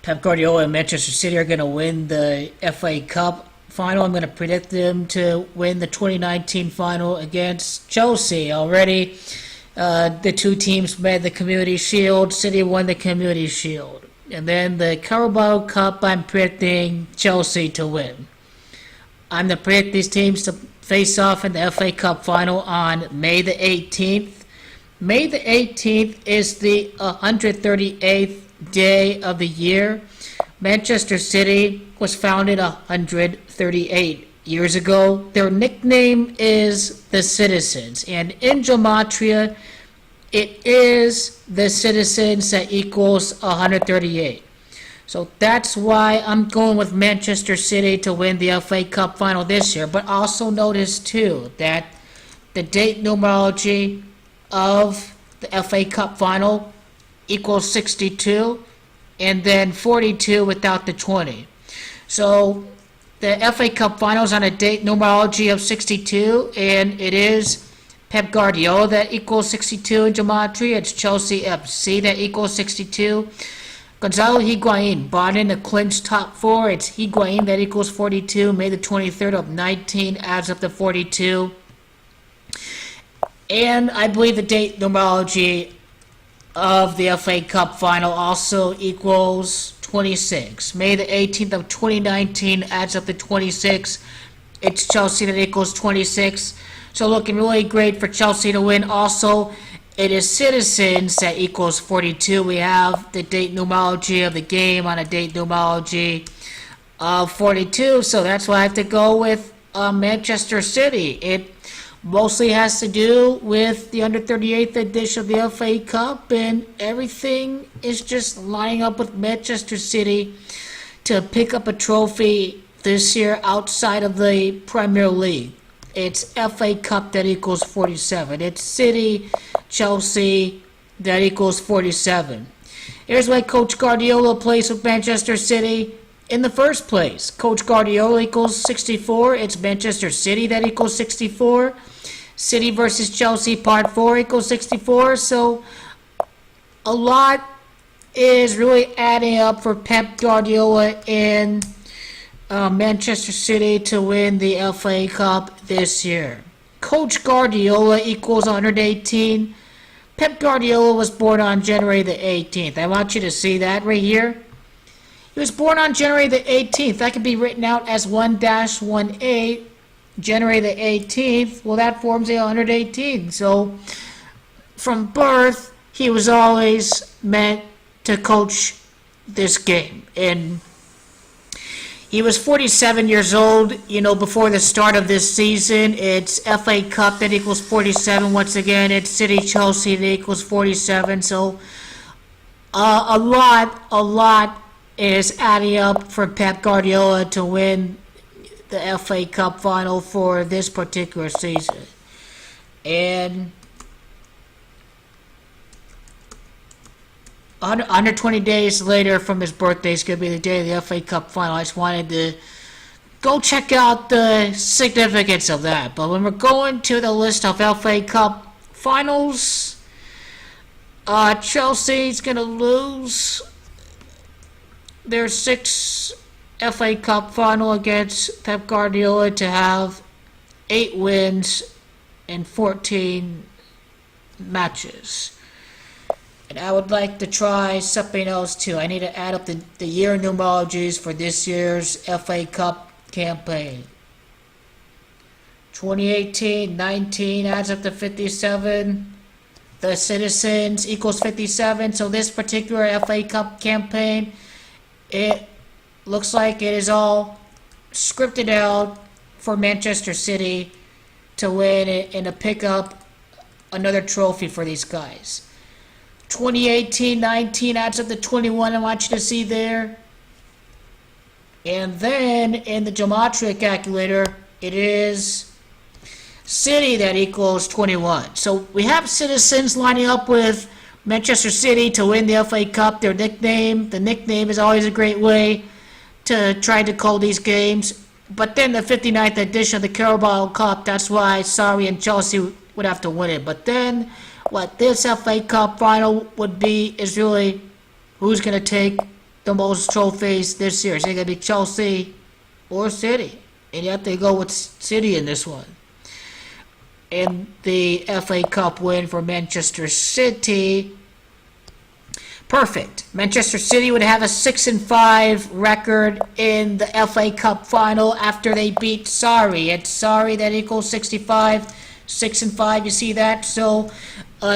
Pep Guardiola and Manchester City are going to win the FA Cup final. I'm going to predict them to win the 2019 final against Chelsea. Already, the two teams made the Community Shield. City won the Community Shield. And then the Carabao Cup, I'm predicting Chelsea to win. I'm going to predict these teams to face off in the FA Cup final on May the 18th. May the 18th is the 138th day of the year. Manchester City was founded 138 years ago. Their nickname is the Citizens, and in Gematria, it is the Citizens that equals 138. So that's why I'm going with Manchester City to win the FA Cup final this year. But also notice too that the date numerology of the FA Cup final equals 62, and then 42 without the 20. So the FA Cup finals on a date numerology of 62, and it is Pep Guardiola that equals 62 in Gematria. It's Chelsea FC that equals 62. Gonzalo Higuain brought in the clinch top four. It's Higuain that equals 42. May the 23rd of 19 adds up to 42. And I believe the date numerology of the FA Cup final also equals 26. May the 18th of 2019 adds up to 26. It's Chelsea that equals 26. So looking really great for Chelsea to win. Also, it is Citizens that equals 42. We have the date numerology of the game on a date numerology of 42. So that's why I have to go with Manchester City. It mostly has to do with the under 38th edition of the FA Cup, and everything is just lining up with Manchester City to pick up a trophy this year outside of the Premier League. It's FA Cup that equals 47. It's City, Chelsea that equals 47. Here's why Coach Guardiola plays with Manchester City in the first place. Coach Guardiola equals 64. It's Manchester City that equals 64. City versus Chelsea part 4 equals 64. So a lot is really adding up for Pep Guardiola and Manchester City to win the FA Cup this year. Coach Guardiola equals 118. Pep Guardiola was born on January the 18th. I want you to see that right here. He was born on January the 18th. That could be written out as 1-18, January the 18th. Well, that forms the 118. So, from birth, he was always meant to coach this game. And he was 47 years old, before the start of this season. It's FA Cup that equals 47. Once again, it's City Chelsea that equals 47. So, a lot is adding up for Pep Guardiola to win the FA Cup final for this particular season. And under 20 days later from his birthday is going to be the day of the FA Cup final. I just wanted to go check out the significance of that. But when we're going to the list of FA Cup finals, Chelsea's going to lose their 6th FA Cup final against Pep Guardiola to have 8 wins in 14 matches. And I would like to try something else too. I need to add up the year numerologies for this year's FA Cup campaign. 2018-19 adds up to 57. The Citizens equals 57. So this particular FA Cup campaign, it looks like it is all scripted out for Manchester City to win it and to pick up another trophy for these guys. 2018-19 adds up to 21. I want you to see there. And then in the Gematria calculator, it is City that equals 21. So we have Citizens lining up with Manchester City to win the FA Cup. The nickname is always a great way to try to call these games. But then the 59th edition of the Carabao Cup, that's why Sarri and Chelsea would have to win it. But then what this FA Cup final would be is really who's going to take the most trophies this year. It's going to be Chelsea or City. And you have to go with City in this one. And the FA Cup win for Manchester City. Perfect. Manchester City would have a 6-5 record in the FA Cup final after they beat Sarri. It's Sarri that equals 65. 6-5, you see that? So,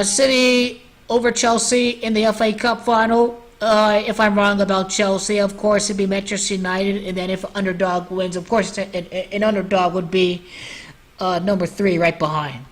City over Chelsea in the FA Cup final. If I'm wrong about Chelsea, of course, it'd be Manchester United. And then if underdog wins, of course, an underdog would be number 3 right behind.